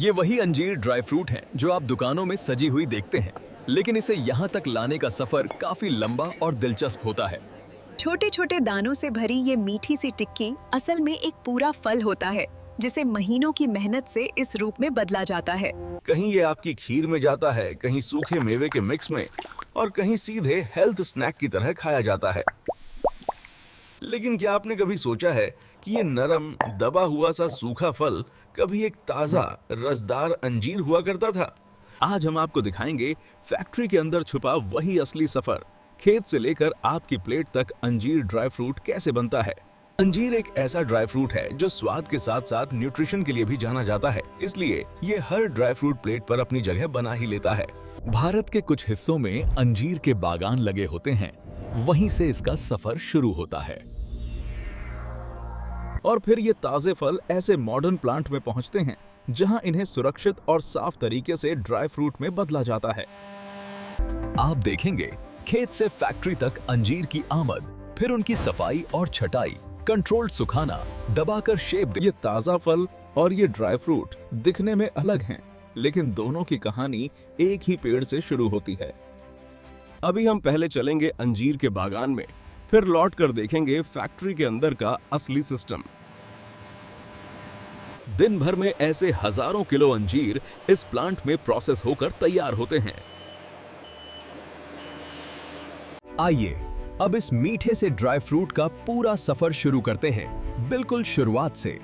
ये वही अंजीर ड्राई फ्रूट है जो आप दुकानों में सजी हुई देखते हैं, लेकिन इसे यहाँ तक लाने का सफर काफी लंबा और दिलचस्प होता है। छोटे छोटे दानों से भरी ये मीठी सी टिक्की असल में एक पूरा फल होता है, जिसे महीनों की मेहनत से इस रूप में बदला जाता है। कहीं ये आपकी खीर में जाता है, कहीं सूखे मेवे के मिक्स में, और कहीं सीधे हेल्थ स्नैक की तरह खाया जाता है। लेकिन क्या आपने कभी सोचा है कि ये नरम दबा हुआ सा सूखा फल कभी एक ताजा रसदार अंजीर हुआ करता था? आज हम आपको दिखाएंगे फैक्ट्री के अंदर छुपा वही असली सफर। खेत से लेकर आपकी प्लेट तक अंजीर ड्राई फ्रूट कैसे बनता है। अंजीर एक ऐसा ड्राई फ्रूट है जो स्वाद के साथ साथ न्यूट्रिशन के लिए भी जाना जाता है, इसलिए ये हर ड्राई फ्रूट प्लेट पर अपनी जगह बना ही लेता है। भारत के कुछ हिस्सों में अंजीर के बागान लगे होते हैं, वहीं से इसका सफर शुरू होता है और फिर ये ताजे फल ऐसे मॉडर्न प्लांट में पहुंचते हैं जहां इन्हें सुरक्षित और साफ तरीके से ड्राई फ्रूट में बदला जाता है। आप देखेंगे खेत से फैक्ट्री तक अंजीर की आमद, फिर उनकी सफाई और छटाई, कंट्रोल्ड सुखाना, दबाकर शेप। ये ताजा फल और ये ड्राई फ्रूट दिखने में अलग हैं, लेकिन दोनों की कहानी एक ही पेड़ से शुरू होती है। अभी हम पहले चलेंगे अंजीर के बागान में, फिर लौट कर देखेंगे फैक्ट्री के अंदर का असली सिस्टम। दिन भर में ऐसे हजारों किलो अंजीर इस प्लांट में प्रोसेस होकर तैयार होते हैं। आइए अब इस मीठे से ड्राई फ्रूट का पूरा सफर शुरू करते हैं, बिल्कुल शुरुआत से।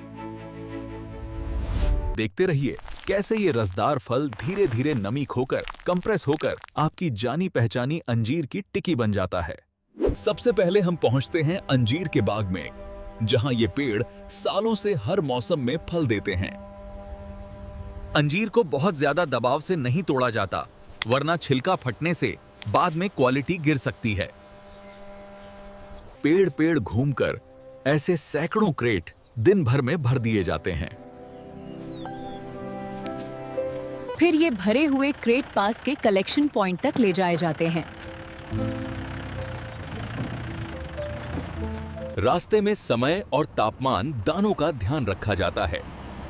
देखते रहिए कैसे ये रसदार फल धीरे धीरे नमी खोकर, कंप्रेस होकर आपकी जानी पहचानी अंजीर की टिक्की बन जाता है। सबसे पहले हम पहुंचते हैं अंजीर के बाग में, जहां ये पेड़ सालों से हर मौसम में फल देते हैं। अंजीर को बहुत ज्यादा दबाव से नहीं तोड़ा जाता, वरना छिलका फटने से बाद में क्वालिटी गिर सकती है। पेड़ पेड़ घूमकर ऐसे सैकड़ों क्रेट दिन भर में भर दिए जाते हैं। फिर ये भरे हुए क्रेट पास के कलेक्शन पॉइंट तक ले जाए जाते हैं। रास्ते में समय और तापमान दानों का ध्यान रखा जाता है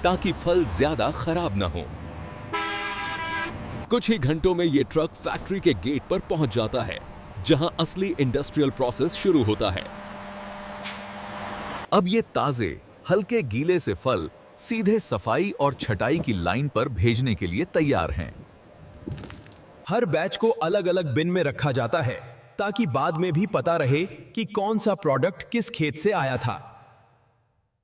ताकि फल ज्यादा खराब न हो। कुछ ही घंटों में ये ट्रक फैक्ट्री के गेट पर पहुंच जाता है, जहां असली इंडस्ट्रियल प्रोसेस शुरू होता है। अब ये ताजे हल्के गीले से फल सीधे सफाई और छटाई की लाइन पर भेजने के लिए तैयार हैं। हर बैच को अलग अलग बिन में रखा जाता है ताकि बाद में भी पता रहे कि कौन सा प्रोडक्ट किस खेत से आया था।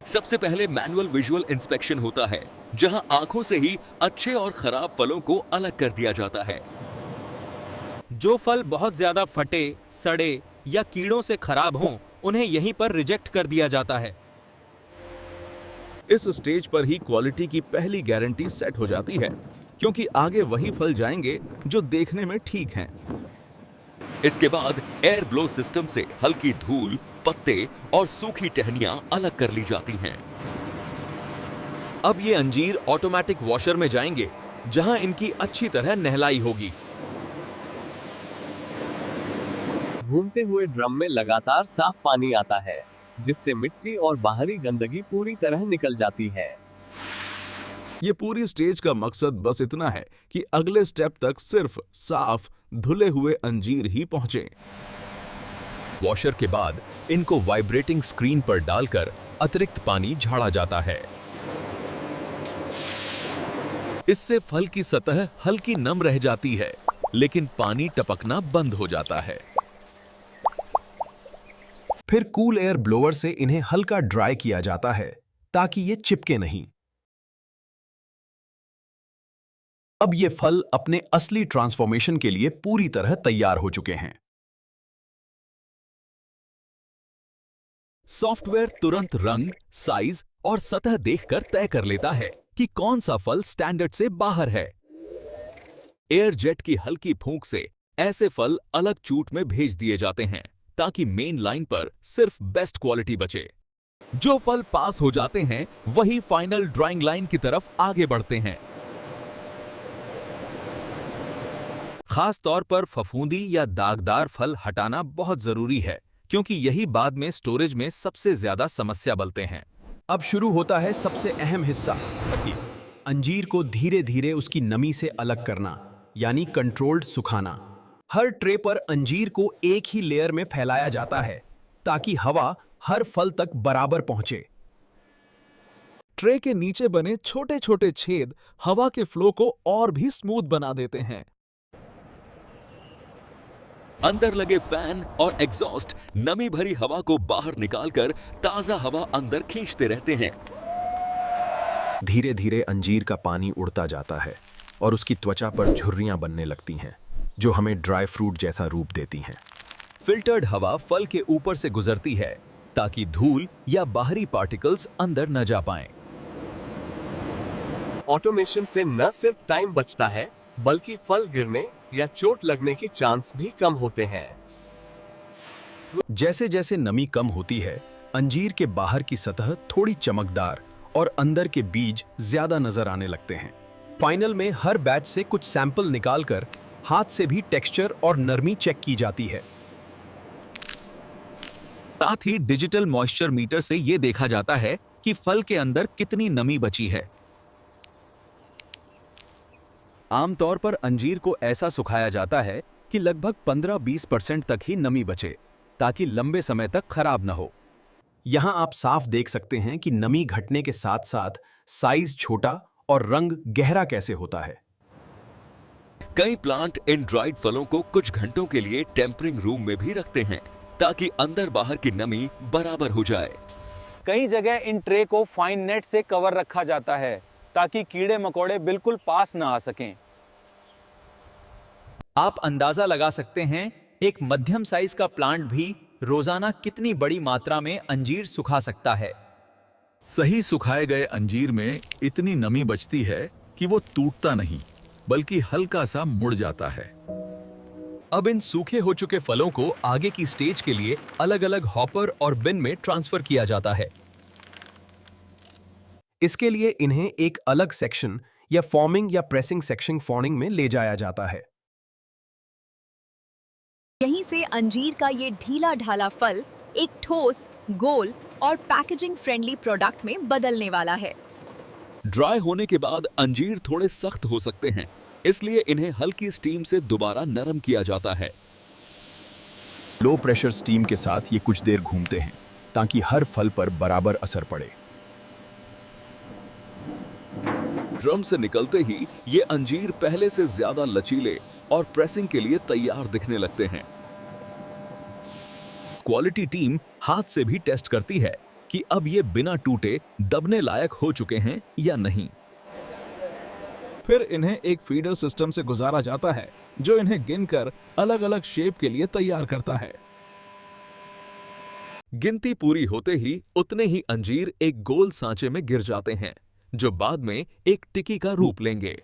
सबसे पहले मैनुअल विजुअल इंस्पेक्शन होता है, जहां आंखों से ही अच्छे और खराब फलों को अलग कर दिया जाता है। जो फल बहुत ज्यादा फटे, सड़े या कीड़ों से खराब हों, उन्हें यहीं पर रिजेक्ट कर दिया जाता है। इस स्टेज पर ही क्वालिटी की पहली गारंटी सेट हो जाती है, क्योंकि आगे वही फल जाएंगे जो देखने में ठीक हैं। इसके बाद एयर ब्लो सिस्टम से हल्की धूल, पत्ते और सूखी टहनियां अलग कर ली जाती हैं। अब ये अंजीर ऑटोमेटिक वॉशर में जाएंगे, जहां इनकी अच्छी तरह नहलाई होगी। घूमते हुए ड्रम में लगातार साफ पानी आता है, जिससे मिट्टी और बाहरी गंदगी पूरी तरह निकल जाती है। ये पूरी स्टेज का मकसद बस इतना है कि अगले स्टेप तक सिर्फ साफ धुले हुए अंजीर ही पहुंचे। वॉशर के बाद इनको वाइब्रेटिंग स्क्रीन पर डालकर अतिरिक्त पानी झाड़ा जाता है। इससे फल की सतह हल्की नम रह जाती है, लेकिन पानी टपकना बंद हो जाता है। फिर कूल एयर ब्लोअर से इन्हें हल्का ड्राई किया जाता है ताकि ये चिपके नहीं। अब ये फल अपने असली ट्रांसफॉर्मेशन के लिए पूरी तरह तैयार हो चुके हैं। सॉफ्टवेयर तुरंत रंग, साइज और सतह देखकर तय कर लेता है कि कौन सा फल स्टैंडर्ड से बाहर है। एयर जेट की हल्की फूंक से ऐसे फल अलग चूट में भेज दिए जाते हैं, ताकि मेन लाइन पर सिर्फ बेस्ट क्वालिटी बचे। जो फल पास हो जाते हैं वही फाइनल ड्राइंग लाइन की तरफ आगे बढ़ते हैं। खास तौर पर फफूंदी या दागदार फल हटाना बहुत जरूरी है, क्योंकि यही बाद में स्टोरेज में सबसे ज्यादा समस्या बलते हैं। अब शुरू होता है सबसे अहम हिस्सा, अंजीर को धीरे धीरे उसकी नमी से अलग करना, यानी कंट्रोल्ड सुखाना। हर ट्रे पर अंजीर को एक ही लेयर में फैलाया जाता है ताकि हवा हर फल तक बराबर पहुंचे। ट्रे के नीचे बने छोटे छोटे छेद हवा के फ्लो को और भी स्मूथ बना देते हैं। अंदर लगे फैन और एग्जॉस्ट नमी भरी हवा को बाहर निकालकर ताजा हवा अंदर खींचते रहते हैं। धीरे धीरे अंजीर का पानी उड़ता जाता है और उसकी त्वचा पर झुर्रियां बनने लगती हैं, जो हमें ड्राई फ्रूट जैसा रूप देती हैं। फिल्टर्ड हवा फल के ऊपर से गुजरती है ताकि धूल या बाहरी पार्टिकल्स अंदर न जा पाएं। ऑटोमेशन से न सिर्फ टाइम बचता है, बल्कि फल गिरने या चोट लगने की चांस भी कम होते हैं। जैसे जैसे नमी कम होती है, अंजीर के बाहर की सतह थोड़ी चमकदार और अंदर के बीज ज्यादा नजर आने लगते हैं। फाइनल में हर बैच से कुछ सैंपल निकालकर हाथ से भी टेक्सचर और नरमी चेक की जाती है। साथ ही डिजिटल मॉइस्चर मीटर से यह देखा जाता है कि फल के अंदर कितनी नमी बची है। आमतौर पर अंजीर को ऐसा सुखाया जाता है कि लगभग 15-20% तक ही नमी बचे, ताकि लंबे समय तक खराब न हो। यहाँ आप साफ देख सकते हैं कि नमी घटने के साथ साथ साइज छोटा और रंग गहरा कैसे होता है। कई प्लांट इन ड्राइड फलों को कुछ घंटों के लिए टेम्परिंग रूम में भी रखते हैं ताकि अंदर बाहर की नमी बराबर हो जाए। कई जगह इन ट्रे को फाइन नेट से कवर रखा जाता है ताकि कीड़े मकोड़े बिल्कुल पास न आ सकें। आप अंदाजा लगा सकते हैं एक मध्यम साइज का प्लांट भी रोजाना कितनी बड़ी मात्रा में अंजीर सुखा सकता है। सही सुखाए गए अंजीर में इतनी नमी बचती है कि वो टूटता नहीं, बल्कि हल्का सा मुड़ जाता है। अब इन सूखे हो चुके फलों को आगे की स्टेज के लिए अलग अलग हॉपर और बिन में ट्रांसफर किया जाता है। इसके लिए इन्हें एक अलग सेक्शन या फॉर्मिंग या प्रेसिंग सेक्शन फॉर्मिंग में ले जाया जाता है। यहीं से अंजीर का ये ढीला ढाला फल एक ठोस, गोल और पैकेजिंग फ्रेंडली प्रोडक्ट में बदलने वाला है। ड्राई होने के बाद अंजीर थोड़े सख्त हो सकते हैं, इसलिए इन्हें हल्की स्टीम से दोबारा नरम किया जाता है। लो प्रेशर स्टीम के साथ ये कुछ देर घूमते हैं ताकि हर फल पर बराबर असर पड़े। ड्रम से निकलते ही ये अंजीर पहले से ज्यादा लचीले और प्रेसिंग के लिए तैयार दिखने लगते हैं। क्वालिटी टीम हाथ से भी टेस्ट करती है कि अब ये बिना टूटे दबने लायक हो चुके हैं या नहीं। फिर इन्हें एक फीडर सिस्टम से गुजारा जाता है जो इन्हें गिनकर अलग अलग शेप के लिए तैयार करता है। गिनती पूरी होते ही उतने ही अंजीर एक गोल सांचे में गिर जाते हैं, जो बाद में एक टिक्की का रूप लेंगे।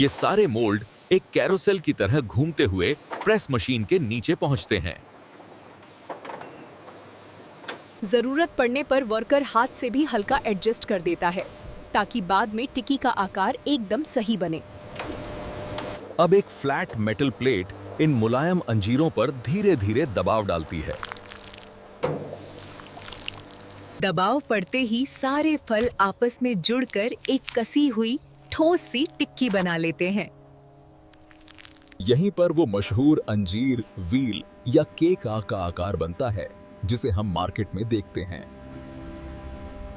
ये सारे मोल्ड एक कैरोसेल की तरह घूमते हुए प्रेस मशीन के नीचे पहुंचते हैं। जरूरत पड़ने पर वर्कर हाथ से भी हल्का एडजस्ट कर देता है ताकि बाद में टिक्की का आकार एकदम सही बने। अब एक फ्लैट मेटल प्लेट इन मुलायम अंजीरों पर धीरे धीरे दबाव डालती है। दबाव पड़ते ही सारे फल आपस में जुड़कर एक कसी हुई ठोस सी टिक्की बना लेते हैं। यहीं पर वो मशहूर अंजीर व्हील या केक का आकार बनता है जिसे हम मार्केट में देखते हैं।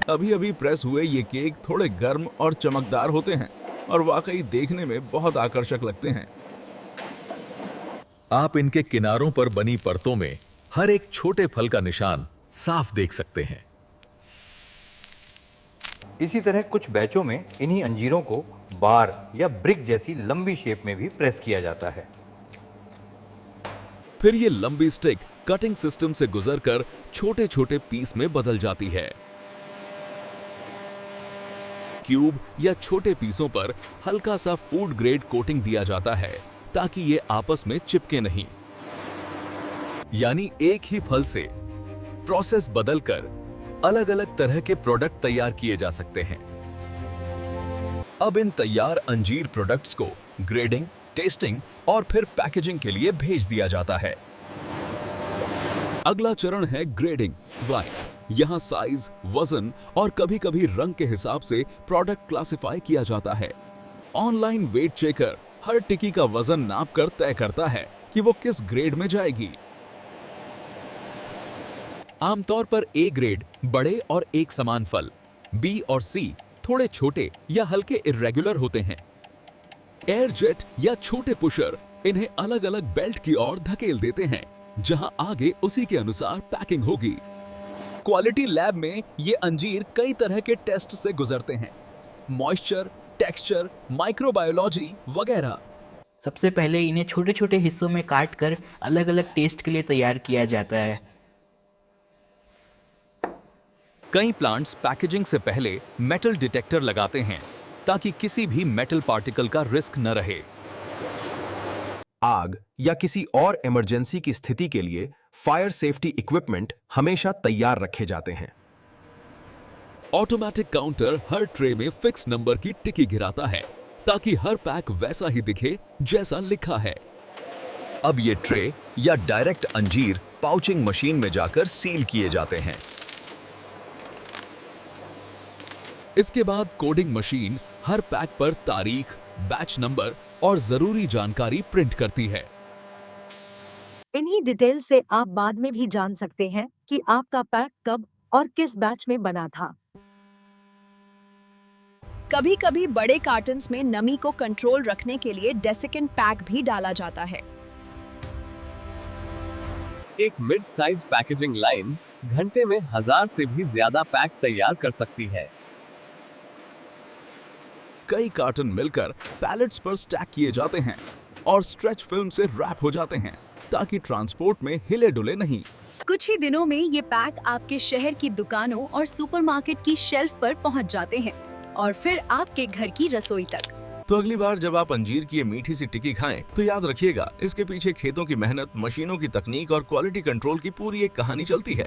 अभी अभी प्रेस हुए ये केक थोड़े गर्म और चमकदार होते हैं और वाकई देखने में बहुत आकर्षक लगते हैं। आप इनके किनारों पर बनी परतों में हर एक छोटे फल का निशान साफ देख सकते हैं। इसी तरह कुछ बैचों में इन्हीं अंजीरों को बार या ब्रिक जैसी लंबी शेप में भी प्रेस किया जाता है। फिर ये लंबी स्टिक कटिंग सिस्टम से गुजरकर छोटे छोटे पीस में बदल जाती है। क्यूब या छोटे पीसों पर हल्का सा फूड ग्रेड कोटिंग दिया जाता है ताकि ये आपस में चिपके नहीं। यानी एक ही फल से प्रोसेस बदलकर अलग अलग तरह के प्रोडक्ट तैयार किए जा सकते हैं। अब इन तैयार अंजीर प्रोडक्ट्स को ग्रेडिंग, टेस्टिंग और फिर पैकेजिंग के लिए भेज दिया जाता है। अगला चरण है ग्रेडिंग, वाइन। यहाँ साइज, वजन और कभी-कभी रंग के हिसाब से प्रोडक्ट क्लासिफाई किया जाता है। ऑनलाइन वेट चेकर हर टिक्की का वजन नापकर तय करता है कि वो किस ग्रेड में जाएगी। आमतौर पर ए ग्रेड बड़े और एक समान फल, बी और सी थोड़े छोटे या हल्के इर्रेगुलर होते हैं। एयर जेट या छोटे पुशर इन्हें अलग-अलग बेल्ट की ओर धकेल देते हैं, जहां आगे उसी के अनुसार पैकिंग होगी। क्वालिटी लैब में ये अंजीर कई तरह के टेस्ट से गुजरते हैं, मॉइस्चर, टेक्सचर, माइक्रोबायोलॉजी वगैरह। सबसे पहले इन्हें छोटे छोटे हिस्सों में काट कर अलग अलग टेस्ट के लिए तैयार किया जाता है। कई प्लांट्स पैकेजिंग से पहले मेटल डिटेक्टर लगाते हैं ताकि किसी भी मेटल पार्टिकल का रिस्क न रहे। आग या किसी और इमरजेंसी की स्थिति के लिए फायर सेफ्टी इक्विपमेंट हमेशा तैयार रखे जाते हैं। ऑटोमेटिक काउंटर हर ट्रे में फिक्स नंबर की टिक्की गिराता है ताकि हर पैक वैसा ही दिखे जैसा लिखा है। अब ये ट्रे या डायरेक्ट अंजीर पाउचिंग मशीन में जाकर सील किए जाते हैं। इसके बाद कोडिंग मशीन हर पैक पर तारीख, बैच नंबर और जरूरी जानकारी प्रिंट करती है। इन्हीं डिटेल से आप बाद में भी जान सकते हैं कि आपका पैक कब और किस बैच में बना था। कभी-कभी बड़े कार्टन्स में नमी को कंट्रोल रखने के लिए डेसिकेंट पैक भी डाला जाता है। एक मिड साइज पैकेजिंग लाइन घंटे में 1000 से भी ज्यादा पैक तैयार कर सकती है। कई कार्टन मिलकर पैलेट्स पर स्टैक किए जाते हैं और स्ट्रेच फिल्म से रैप हो जाते हैं ताकि ट्रांसपोर्ट में हिले डुले नहीं। कुछ ही दिनों में ये पैक आपके शहर की दुकानों और सुपरमार्केट की शेल्फ पर पहुंच जाते हैं और फिर आपके घर की रसोई तक। तो अगली बार जब आप अंजीर की ये मीठी सी टिक्की खाएं तो याद रखिएगा, इसके पीछे खेतों की मेहनत, मशीनों की तकनीक और क्वालिटी कंट्रोल की पूरी एक कहानी चलती है।